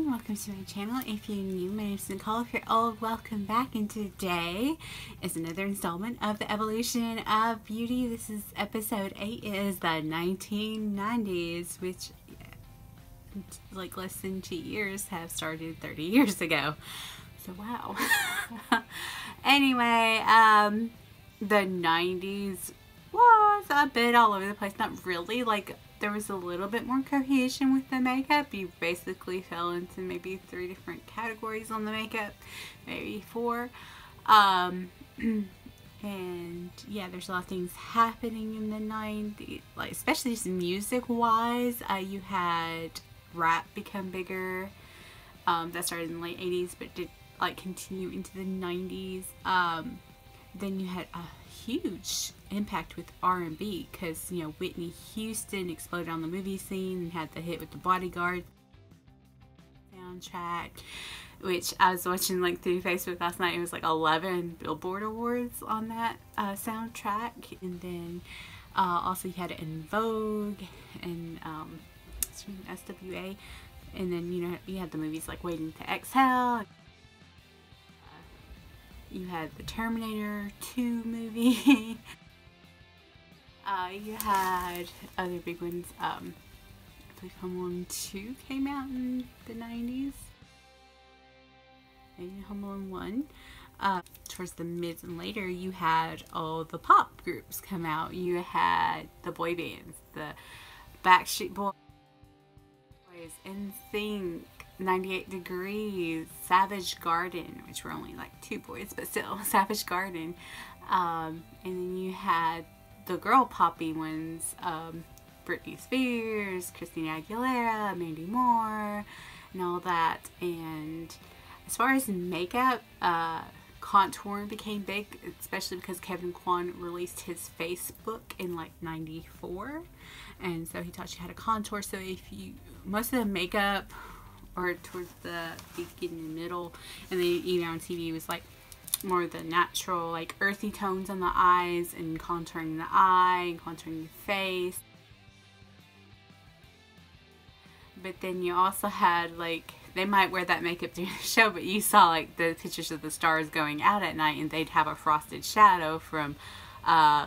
Welcome to my channel. If you're new, my name is Nicole. If you're old, welcome back. And today is another installment of the evolution of beauty. This is episode 8. It is the 1990s, which like less than 2 years have started 30 years ago. So wow. Anyway, the 90s was a bit all over the place. Not really, like there was a little bit more cohesion with the makeup. You basically fell into maybe 3 different categories on the makeup, maybe 4. And yeah, there's a lot of things happening in the 90s, like especially just music wise. You had rap become bigger. That started in the late 80s but did like continue into the 90s. Then you had a huge impact with R&B because, you know, Whitney Houston exploded on the movie scene and had the hit with the Bodyguard soundtrack, which I was watching like through Facebook last night. It was like 11 Billboard Awards on that soundtrack. And then also you had it in Vogue and SWA. And then, you know, you had the movies like Waiting to Exhale. You had the Terminator 2 movie. You had other big ones. I believe Home Alone 2 came out in the 90s. Maybe Home Alone 1. Towards the mids and later, you had all the pop groups come out. You had the boy bands, the Backstreet Boys, NSYNC, 98 Degrees, Savage Garden, which were only like 2 boys, but still, Savage Garden. And then you had the girl poppy ones, Britney Spears, Christina Aguilera, Mandy Moore, and all that. And as far as makeup, contour became big, especially because Kevin Kwan released his Facebook in like 94. And so he taught you how to contour. So if you, most of the makeup, or towards the beginning and middle, and then even on TV was like more the natural, like earthy tones on the eyes and contouring the eye and contouring your face. But then you also had like, they might wear that makeup during the show, but you saw like the pictures of the stars going out at night and they'd have a frosted shadow from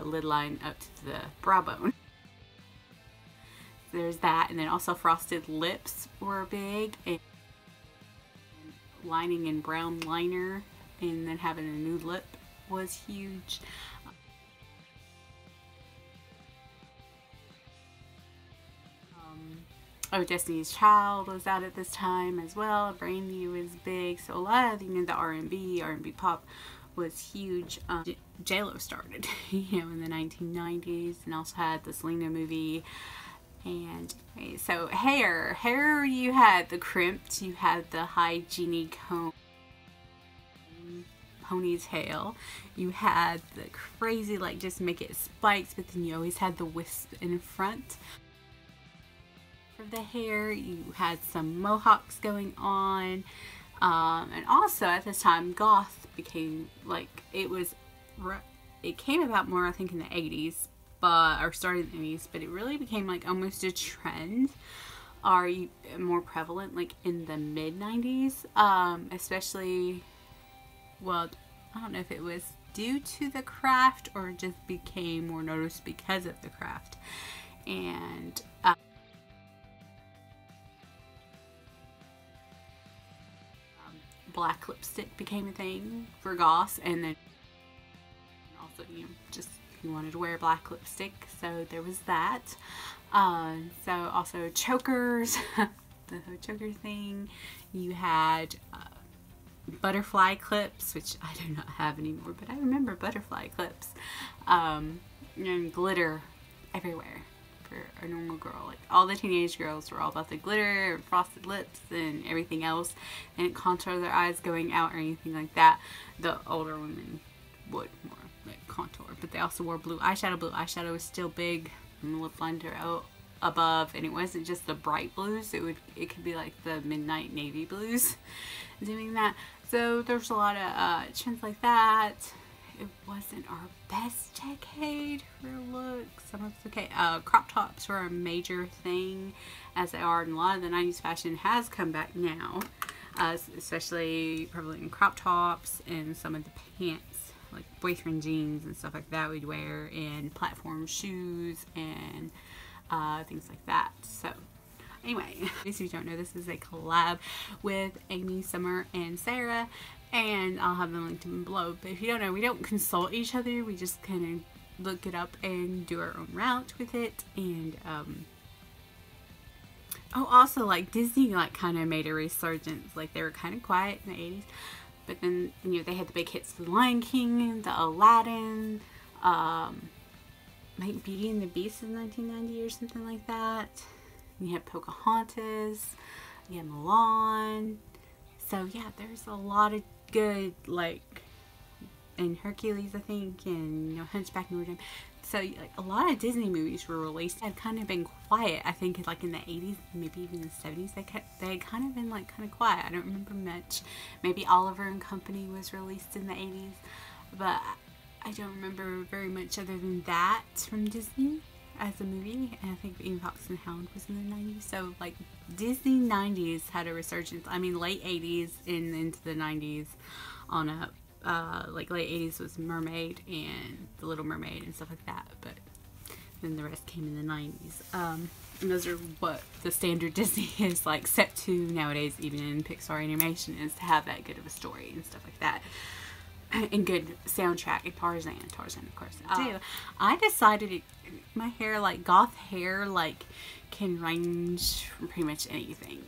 lid line up to the brow bone. There's that. And then also frosted lips were big, and lining and brown liner, and then having a nude lip was huge. Oh, Destiny's Child was out at this time as well. Brandy was big. So a lot of, you know, the R&B pop was huge. J-Lo started, you know, in the 1990s, and also had the Selena movie. And okay, so hair, you had the crimped, you had the high genie comb ponytail, you had the crazy like just make it spikes, but then you always had the wisp in front. For the hair, you had some mohawks going on, and also at this time Goth became like, it came about more I think in the 80s. Or started in the 80s, but it really became like almost a trend, or more prevalent like in the mid 90s, especially, well, I don't know if it was due to the craft or just became more noticed because of the craft. And black lipstick became a thing for Goth, and then also, you know, just you wanted to wear black lipstick, so there was that. So also chokers, the choker thing. You had butterfly clips, which I do not have anymore, but I remember butterfly clips, and glitter everywhere. for a normal girl. Like all the teenage girls were all about the glitter and frosted lips and everything else. They didn't contour their eyes going out or anything like that. The older women would more like contour, but they also wore blue eyeshadow. Blue eyeshadow was still big, and the lip liner out above, and it wasn't just the bright blues. It could be like the midnight navy blues doing that. So there's a lot of trends like that. It wasn't our best decade for looks. Some of it's okay. Crop tops were a major thing, as they are, and a lot of the 90s fashion has come back now, especially probably in crop tops and some of the pants, like boyfriend jeans and stuff like that we'd wear, and platform shoes and things like that. So anyway, if you don't know, this is a collab with Amy, Summer, and Sarah, and I'll have them linked below. But if you don't know, we don't consult each other. We just kind of look it up and do our own route with it. And oh, also like Disney like kind of made a resurgence. Like they were kind of quiet in the 80s, but then, you know, they had the big hits, The Lion King, the Aladdin, like Beauty and the Beast in 1990 or something like that. You had Pocahontas, you had Mulan. So yeah, there's a lot of good, like, and Hercules, I think, and, you know, Hunchback of Notre Dame. So like a lot of Disney movies were released. Had kind of been quiet. I think like in the 80s, maybe even the 70s, they had kind of been like kind of quiet. I don't remember much. Maybe Oliver and Company was released in the 80s, but I don't remember very much other than that from Disney as a movie. And I think even Fox and the Hound was in the 90s. So like Disney 90s had a resurgence. I mean late 80s and into the 90s on up. Like late 80s was Mermaid and The Little Mermaid and stuff like that, but then the rest came in the 90s. And those are what the standard Disney is like set to nowadays, even in Pixar animation, is to have that good of a story and stuff like that. And good soundtrack. And Tarzan of course too. I decided my hair, like goth hair, like can range from pretty much anything.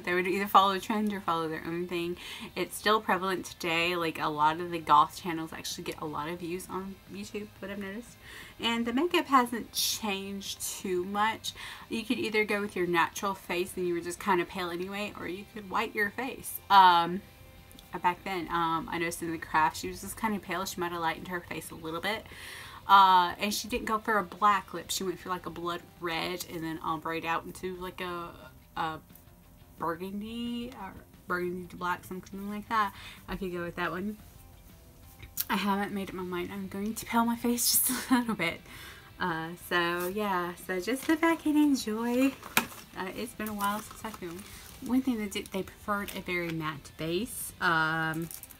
They would either follow a trend or follow their own thing. It's still prevalent today. Like a lot of the goth channels actually get a lot of views on YouTube, what I've noticed. And the makeup hasn't changed too much. You could either go with your natural face and you were just kind of pale anyway, or you could white your face. Back then, I noticed in the craft she was just kind of pale. She might have lightened her face a little bit. And she didn't go for a black lip. She went for like a blood red and then ombre out into like a burgundy or burgundy to black, something like that. I could go with that one. I haven't made up my mind. I'm going to pale my face just a little bit. So yeah, so just sit back and enjoy. It's been a while since I filmed. One thing that they preferred a very matte base.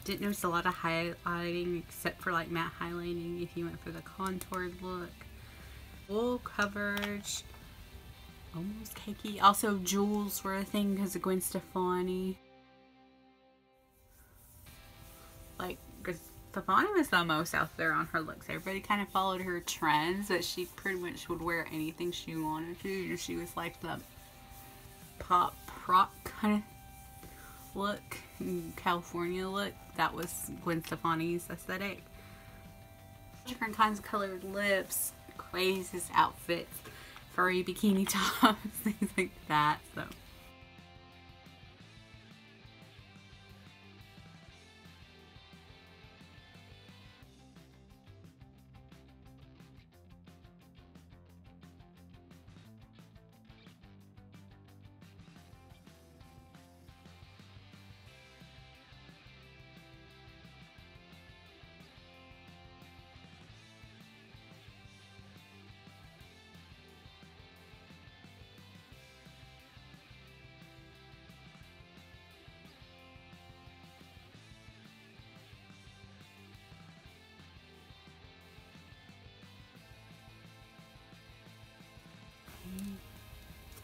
Didn't notice a lot of highlighting except for like matte highlighting if you went for the contoured look. Full coverage. Almost cakey. Also jewels were a thing because of Gwen Stefani. Like Stefani was the most out there on her looks. Everybody kind of followed her trends, but she pretty much would wear anything she wanted to. She was like the pop rock kind of look, California look. That was Gwen Stefani's aesthetic. Different kinds of colored lips, craziest outfits, furry bikini tops, things like that. So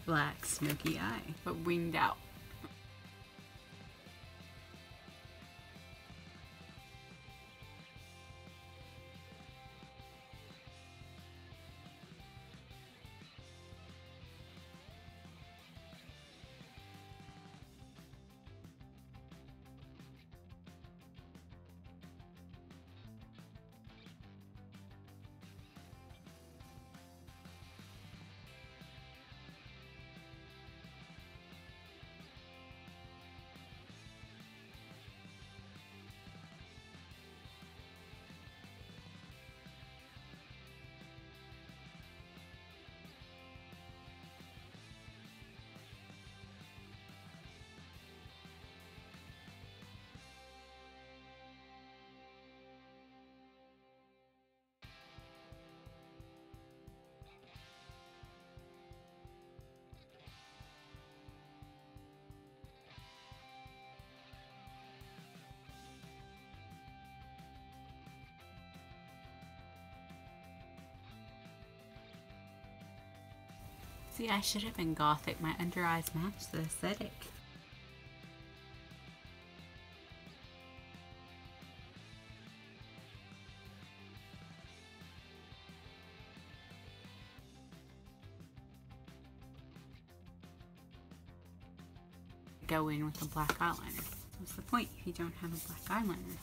black smoky eye, but winged out. See, I should have been gothic. My under eyes match the aesthetic. Go in with a black eyeliner. What's the point if you don't have a black eyeliner?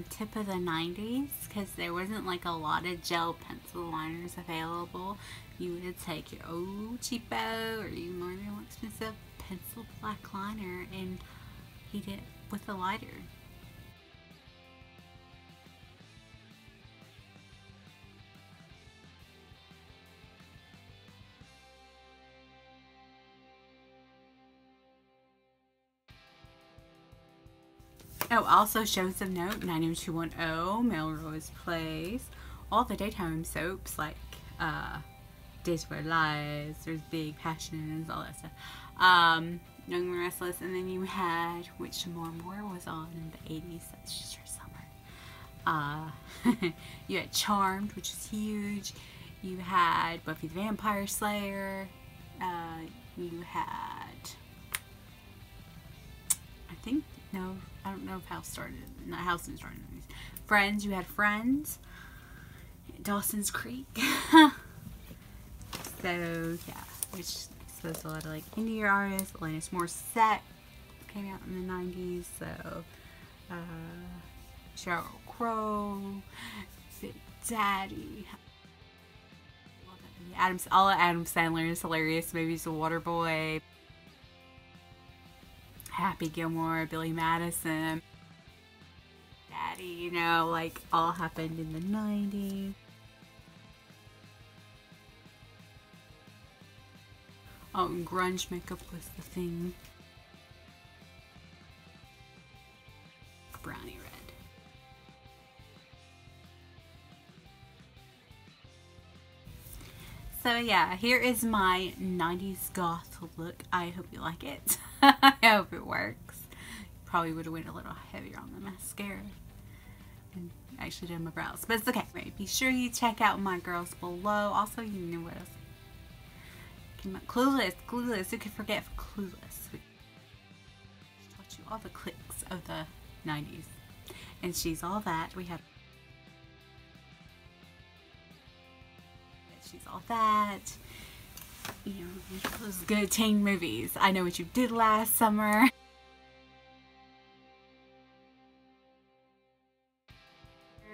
Tip of the 90s, because there wasn't like a lot of gel pencil liners available. You would take your old cheapo or even more expensive pencil black liner and heat it with a lighter. Oh, also shows of note, 90210, Melrose Place. All the daytime soaps like Days for Lies, There's Big Passions, all that stuff. Young and Restless, and then you had which more was on in the 80s. That's just your summer. You had Charmed, which was huge. You had Buffy the Vampire Slayer. You had, I think, no, I don't know if House started. Not House didn't start. Friends, you had Friends. Dawson's Creek. So yeah, which exposed a lot of like indie artists. Alanis Morissette came out in the 90s. So Sheryl Crow, Big Daddy. All of Adam Sandler's hilarious movies. The Waterboy, Happy Gilmore, Billy Madison, Daddy, you know, like all happened in the 90s. Oh, and grunge makeup was the thing. Brownie red. So yeah, here is my 90s goth look. I hope you like it. I hope it works. Probably would have went a little heavier on the mascara and actually did my brows, but it's okay. Right, be sure you check out my girls below. Also, you know what else? Clueless. Who could forget Clueless? We taught you all the cliques of the 90s, and She's All That. We have She's All That. You know, those good teen movies. I Know What You Did Last Summer.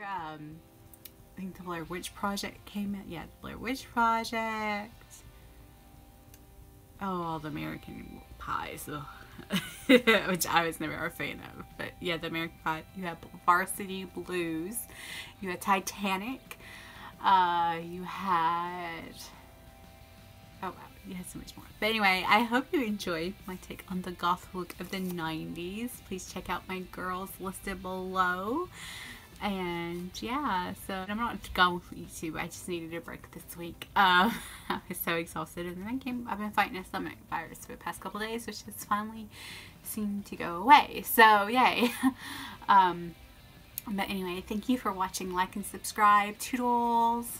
I think the Blair Witch Project came out. Yeah, the Blair Witch Project. Oh, all the American Pies. Which I was never a fan of. But yeah, the American Pie. You have Varsity Blues. You had Titanic. You had... Oh wow, you had so much more. But anyway, I hope you enjoyed my take on the goth look of the 90s. Please check out my girls listed below. And yeah, so I'm not gone with YouTube. I just needed a break this week. I was so exhausted, and then I've been fighting a stomach virus for the past couple days, which has finally seemed to go away. So yay. But anyway, thank you for watching. Like and subscribe. Toodles.